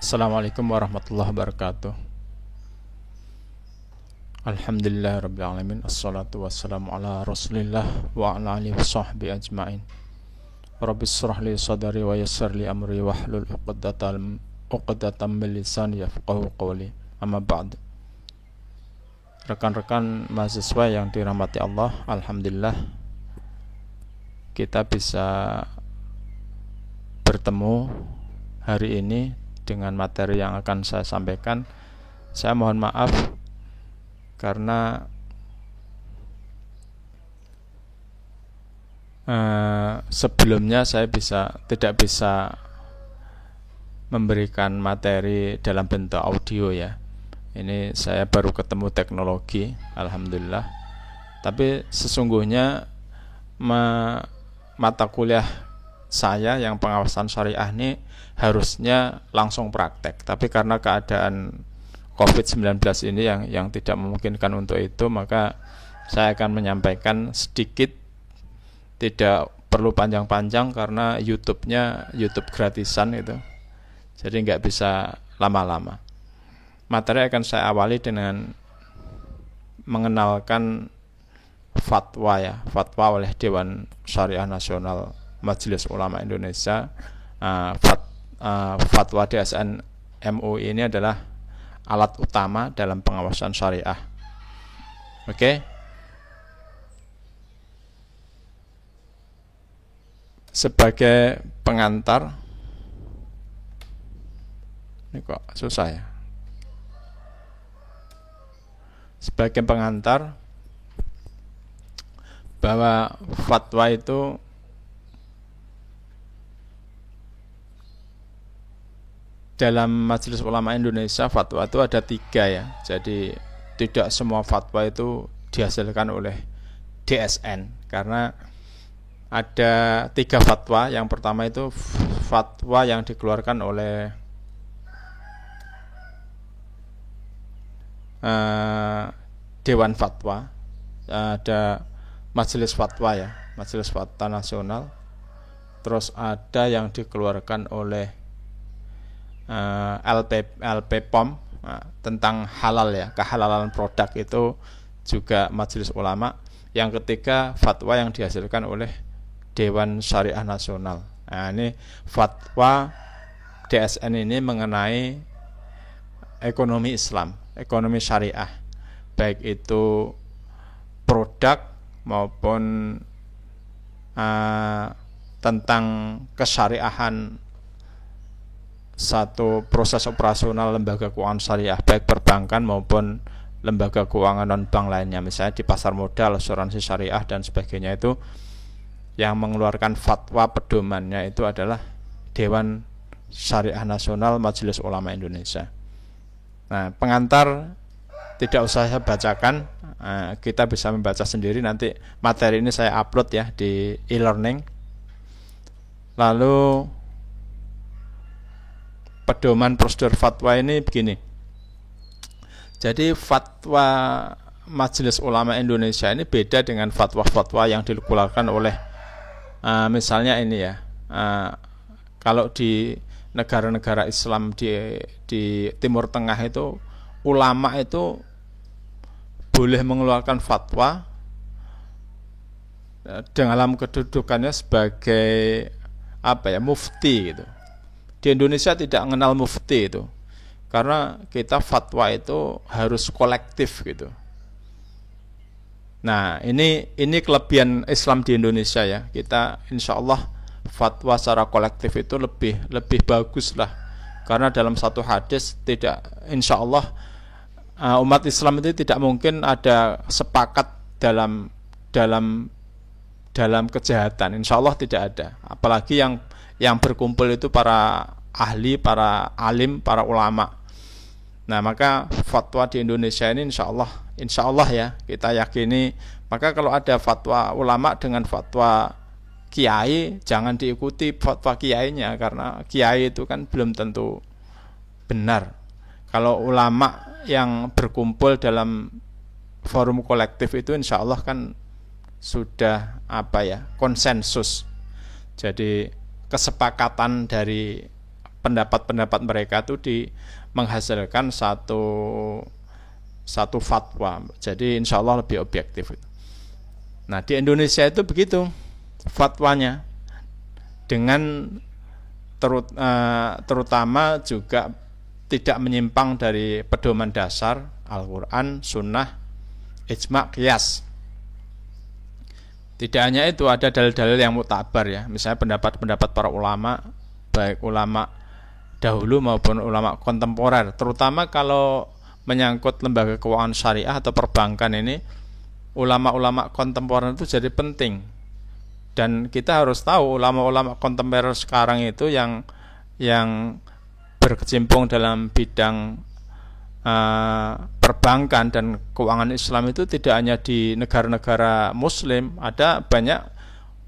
Assalamualaikum warahmatullahi wabarakatuh. Alhamdulillah rabbil alamin. Assalatu wassalamu ala rasulillah wa ala alihi washabbihi ajmain. Rabbi shrah li sadri wa yassir li amri wahlul 'uqdatam min lisani yafqahu qawli. Amma ba'd. Rekan-rekan mahasiswa yang dirahmati Allah, alhamdulillah kita bisa bertemu hari ini dengan materi yang akan saya sampaikan. Saya mohon maaf karena sebelumnya saya tidak bisa memberikan materi dalam bentuk audio ya. Ini saya baru ketemu teknologi, alhamdulillah. Tapi sesungguhnya mata kuliah saya yang pengawasan syariah ini harusnya langsung praktek, tapi karena keadaan COVID-19 ini yang tidak memungkinkan untuk itu, maka saya akan menyampaikan sedikit, tidak perlu panjang-panjang karena YouTube-nya YouTube gratisan itu, jadi nggak bisa lama-lama. Materi akan saya awali dengan mengenalkan fatwa ya, fatwa oleh Dewan Syariah Nasional Majelis Ulama Indonesia. Fatwa DSN MUI ini adalah alat utama dalam pengawasan syariah. Oke. Sebagai pengantar, ini kok susah ya. Sebagai pengantar bahwa fatwa itu dalam Majelis Ulama Indonesia, fatwa itu ada 3 ya. Jadi tidak semua fatwa itu dihasilkan oleh DSN, karena ada 3 fatwa. Yang pertama itu fatwa yang dikeluarkan oleh Dewan Fatwa, ada Majelis Fatwa ya, Majelis Fatwa Nasional. Terus ada yang dikeluarkan oleh LPPOM tentang halal ya, kehalalan produk, itu juga Majelis Ulama. Yang ketiga fatwa yang dihasilkan oleh Dewan Syariah Nasional. Nah, ini fatwa DSN ini mengenai ekonomi Islam, ekonomi syariah, baik itu produk maupun tentang kesyariahan satu proses operasional lembaga keuangan syariah, baik perbankan maupun lembaga keuangan non bank lainnya, misalnya di pasar modal, asuransi syariah dan sebagainya. Itu yang mengeluarkan fatwa pedomannya itu adalah Dewan Syariah Nasional Majelis Ulama Indonesia. Nah, pengantar tidak usah saya bacakan, kita bisa membaca sendiri. Nanti materi ini saya upload ya di e-learning. Lalu pedoman prosedur fatwa ini begini. Jadi fatwa Majelis Ulama Indonesia ini beda dengan fatwa-fatwa yang dikeluarkan oleh misalnya ini ya, kalau di negara-negara Islam di Timur Tengah itu, ulama itu boleh mengeluarkan fatwa dalam kedudukannya sebagai mufti gitu. Di Indonesia tidak mengenal mufti itu, karena kita fatwa itu harus kolektif gitu. Nah, ini kelebihan Islam di Indonesia ya. Kita insya Allah fatwa secara kolektif itu lebih bagus lah, karena dalam satu hadis tidak, insya Allah umat Islam itu tidak mungkin ada sepakat dalam kejahatan. Insya Allah tidak ada. Apalagi yang berkumpul itu para ahli, para alim, para ulama. Nah, maka fatwa di Indonesia ini insya Allah ya, kita yakini. Maka kalau ada fatwa ulama dengan fatwa kiai, jangan diikuti fatwa kiainya, karena kiai itu kan belum tentu benar. Kalau ulama yang berkumpul dalam forum kolektif itu insya Allah kan sudah konsensus. Jadi kesepakatan dari pendapat-pendapat mereka itu menghasilkan satu fatwa. Jadi insya Allah lebih objektif. Nah di Indonesia itu begitu fatwanya, dengan terutama juga tidak menyimpang dari pedoman dasar Al-Quran, Sunnah, Ijma', Qiyas. Tidak hanya itu, ada dalil-dalil yang muktabar ya. Misalnya pendapat-pendapat para ulama, baik ulama dahulu maupun ulama kontemporer. Terutama kalau menyangkut lembaga keuangan syariah atau perbankan ini, ulama-ulama kontemporer itu jadi penting. Dan kita harus tahu ulama-ulama kontemporer sekarang itu yang berkecimpung dalam bidang perbankan dan keuangan Islam itu tidak hanya di negara-negara Muslim, ada banyak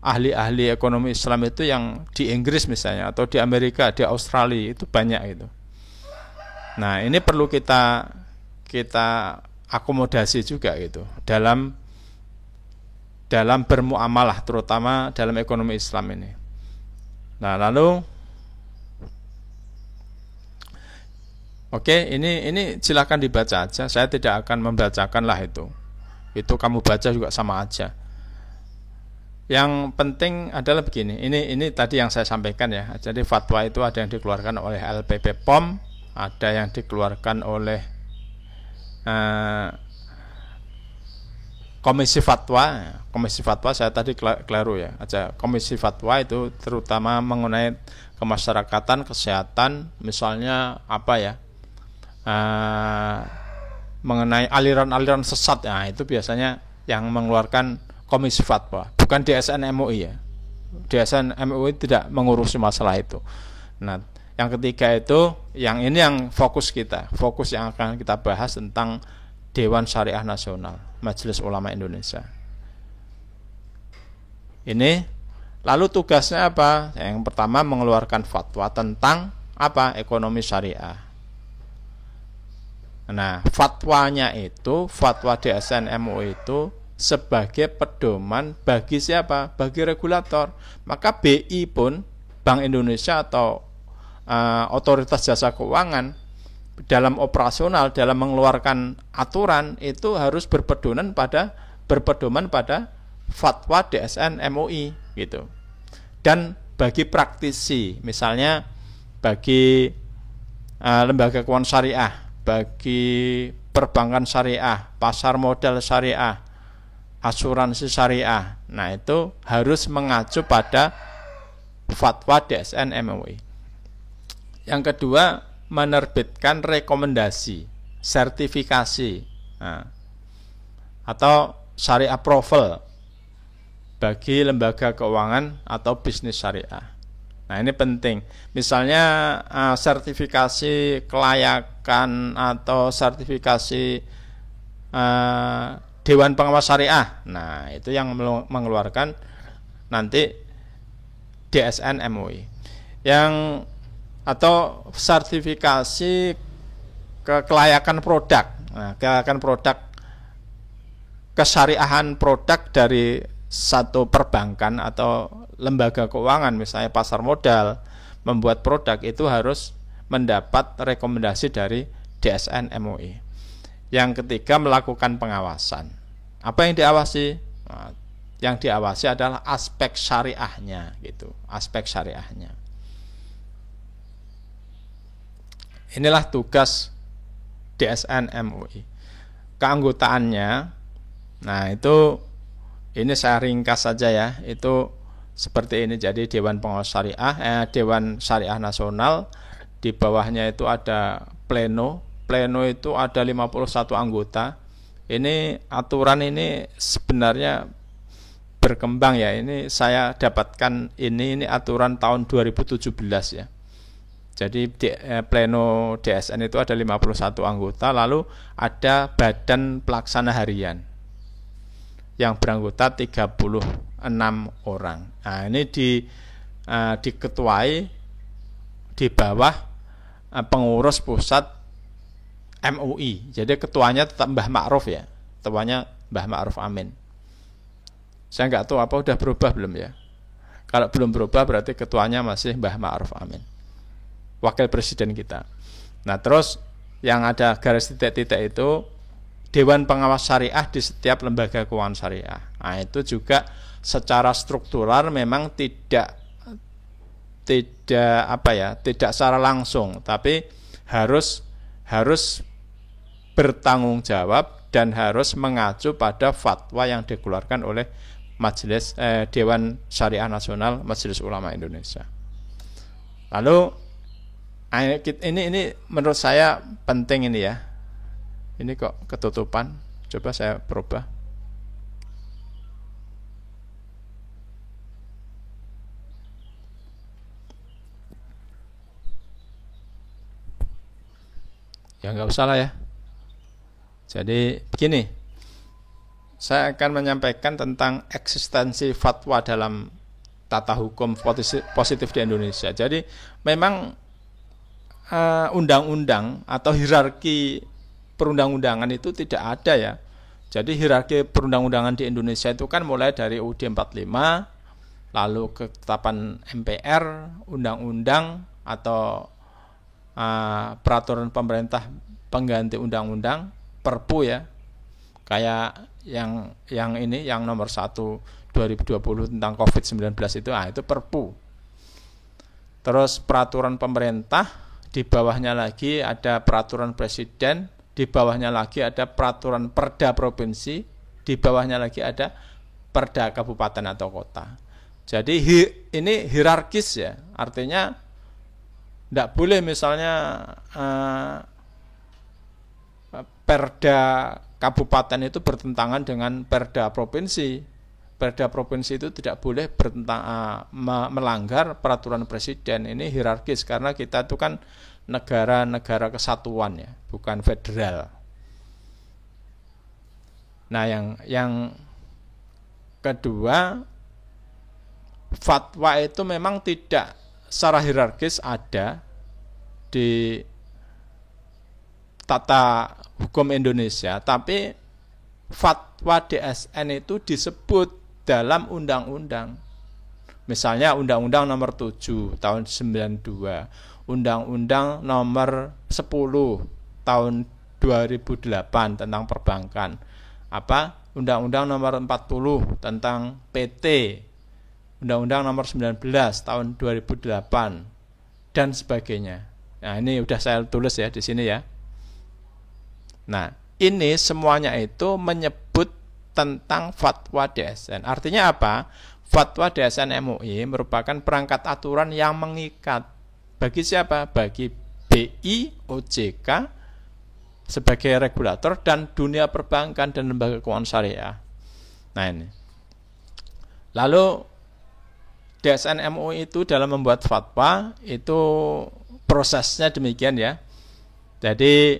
ahli-ahli ekonomi Islam itu yang di Inggris misalnya, atau di Amerika, di Australia, itu banyak itu. Nah ini perlu kita akomodasi juga gitu dalam bermuamalah, terutama dalam ekonomi Islam ini. Nah lalu oke, ini silakan dibaca aja. Saya tidak akan membacakan lah itu. Itu kamu baca juga sama aja. Yang penting adalah begini. Ini tadi yang saya sampaikan ya. Jadi fatwa itu ada yang dikeluarkan oleh LPP POM, ada yang dikeluarkan oleh Komisi Fatwa. Komisi Fatwa saya tadi keliru ya. Aja Komisi Fatwa itu terutama mengenai kemasyarakatan, kesehatan, misalnya apa ya? Mengenai aliran-aliran sesat, nah itu biasanya yang mengeluarkan Komisi Fatwa, bukan DSN MUI ya. DSN MUI tidak mengurusi masalah itu. Nah, yang ketiga itu, yang ini yang fokus yang akan kita bahas tentang Dewan Syariah Nasional, Majelis Ulama Indonesia. Ini lalu tugasnya apa? Yang pertama mengeluarkan fatwa tentang apa? Ekonomi syariah. Nah, fatwanya itu, fatwa DSN MUI itu sebagai pedoman bagi siapa? Bagi regulator. Maka BI pun, Bank Indonesia atau otoritas jasa keuangan dalam operasional, dalam mengeluarkan aturan itu harus berpedoman pada fatwa DSN MUI gitu. Dan bagi praktisi, misalnya bagi lembaga keuangan syariah, bagi perbankan syariah, pasar modal syariah, asuransi syariah. Nah, itu harus mengacu pada fatwa DSN MUI. Yang kedua, menerbitkan rekomendasi, sertifikasi, atau syariah approval bagi lembaga keuangan atau bisnis syariah. Nah, ini penting. Misalnya sertifikasi kelayakan atau sertifikasi Dewan Pengawas Syariah. Nah, itu yang mengeluarkan nanti DSN MUI. Atau sertifikasi kelayakan produk. Nah, kelayakan produk, kesyariahan produk dari satu perbankan atau lembaga keuangan, misalnya pasar modal, membuat produk itu harus mendapat rekomendasi dari DSN MUI. Yang ketiga, melakukan pengawasan. Apa yang diawasi? Nah, yang diawasi adalah aspek syariahnya gitu, aspek syariahnya. Inilah tugas DSN MUI. Keanggotaannya, nah itu ini saya ringkas saja ya, itu seperti ini. Jadi Dewan Pengawas Syariah, Dewan Syariah Nasional, di bawahnya itu ada pleno. Pleno itu ada 51 anggota. Ini aturan ini sebenarnya berkembang ya. Ini saya dapatkan ini aturan tahun 2017 ya. Jadi pleno DSN itu ada 51 anggota, lalu ada badan pelaksana harian yang beranggota 36 orang. Nah, ini diketuai di bawah pengurus pusat MUI. Jadi ketuanya tetap Mbah Ma'ruf ya. Ketuanya Mbah Ma'ruf Amin. Saya nggak tahu apa udah berubah belum ya. Kalau belum berubah berarti ketuanya masih Mbah Ma'ruf Amin. wakil presiden kita. Nah, terus yang ada garis titik-titik itu Dewan Pengawas Syariah di setiap lembaga keuangan syariah. Nah, itu juga secara struktural memang tidak secara langsung, tapi harus bertanggung jawab dan harus mengacu pada fatwa yang dikeluarkan oleh Dewan Syariah Nasional Majelis Ulama Indonesia. Lalu ini menurut saya penting ini ya. Ini kok ketutupan. Coba saya perubah. Ya nggak usah lah ya. Jadi begini, saya akan menyampaikan tentang eksistensi fatwa dalam tata hukum positif di Indonesia. Jadi memang undang-undang atau hierarki perundang-undangan itu tidak ada ya. Jadi hierarki perundang-undangan di Indonesia itu kan mulai dari UUD 45, lalu ketetapan MPR, undang-undang atau peraturan pemerintah pengganti undang-undang, Perpu ya. Kayak yang ini yang nomor 1 2020 tentang COVID-19 itu Perpu. Terus peraturan pemerintah, di bawahnya lagi ada peraturan presiden, di bawahnya lagi ada peraturan perda provinsi, di bawahnya lagi ada perda kabupaten atau kota. Jadi ini hierarkis ya, artinya tidak boleh misalnya perda kabupaten itu bertentangan dengan perda provinsi. Perda provinsi itu tidak boleh melanggar peraturan presiden. Ini hierarkis karena kita itu kan negara kesatuan ya, bukan federal. Nah, yang kedua, fatwa itu memang tidak secara hierarkis ada di tata hukum Indonesia, tapi fatwa DSN itu disebut dalam undang-undang. Misalnya Undang-Undang nomor 7 tahun 92, Undang-Undang nomor 10 tahun 2008 tentang perbankan, Undang-Undang nomor 40 tentang PT, Undang-Undang nomor 19 tahun 2008 dan sebagainya. Nah, ini udah saya tulis ya di sini ya. Nah, ini semuanya itu menyebut tentang fatwa DSN. Artinya apa? Fatwa DSN MUI merupakan perangkat aturan yang mengikat. Bagi siapa? Bagi BI, OJK sebagai regulator dan dunia perbankan dan lembaga keuangan syariah. Nah, ini. Lalu DSN MUI itu dalam membuat fatwa itu prosesnya demikian ya. Jadi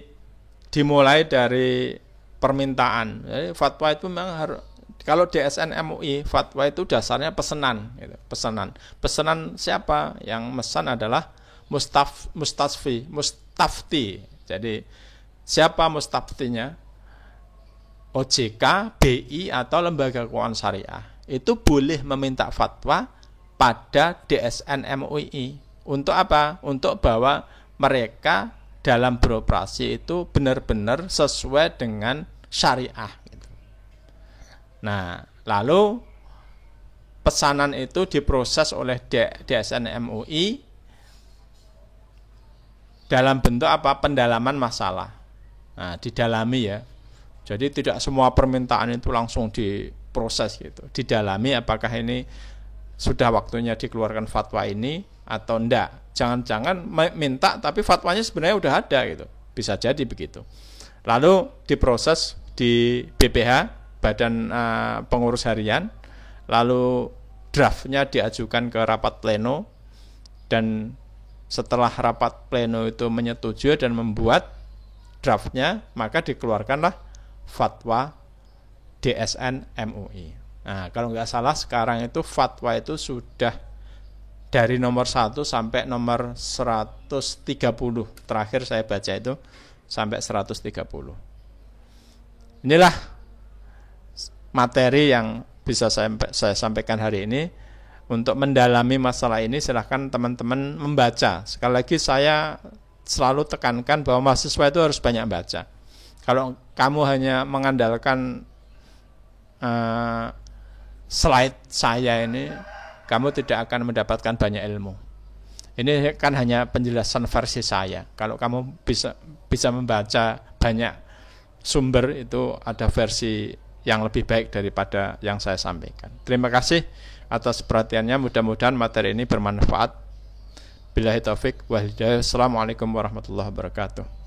dimulai dari permintaan. Jadi fatwa itu memang harus, kalau DSN MUI fatwa itu dasarnya pesanan, gitu. Pesanan siapa? Yang mesan adalah mustafti. Jadi siapa mustaftinya? OJK, BI atau lembaga keuangan syariah. Itu boleh meminta fatwa pada DSN MUI. Untuk apa? Untuk bahwa mereka dalam beroperasi itu benar-benar sesuai dengan syariah. Nah, lalu pesanan itu diproses oleh DSN MUI dalam bentuk apa? Pendalaman masalah. Nah, didalami ya. Jadi tidak semua permintaan itu langsung diproses gitu. Didalami apakah ini sudah waktunya dikeluarkan fatwa ini atau enggak. Jangan-jangan minta tapi fatwanya sebenarnya udah ada gitu. Bisa jadi begitu. Lalu diproses di BPH, Badan Pengurus Harian. Lalu draftnya diajukan ke rapat pleno, dan setelah rapat pleno itu menyetujui dan membuat draftnya, maka dikeluarkanlah fatwa DSN MUI. Nah, kalau nggak salah sekarang itu fatwa itu sudah dari nomor 1 sampai nomor 130. Terakhir saya baca itu sampai 130. Inilah materi yang bisa saya sampaikan hari ini. untuk mendalami masalah ini silahkan teman-teman membaca. Sekali lagi saya selalu tekankan bahwa mahasiswa itu harus banyak baca. Kalau kamu hanya mengandalkan slide saya ini, kamu tidak akan mendapatkan banyak ilmu. Ini kan hanya penjelasan versi saya. Kalau kamu bisa membaca banyak sumber, itu ada versi yang lebih baik daripada yang saya sampaikan. Terima kasih atas perhatiannya. Mudah-mudahan materi ini bermanfaat. Billahi taufik wal hidayah. Assalamualaikum warahmatullahi wabarakatuh.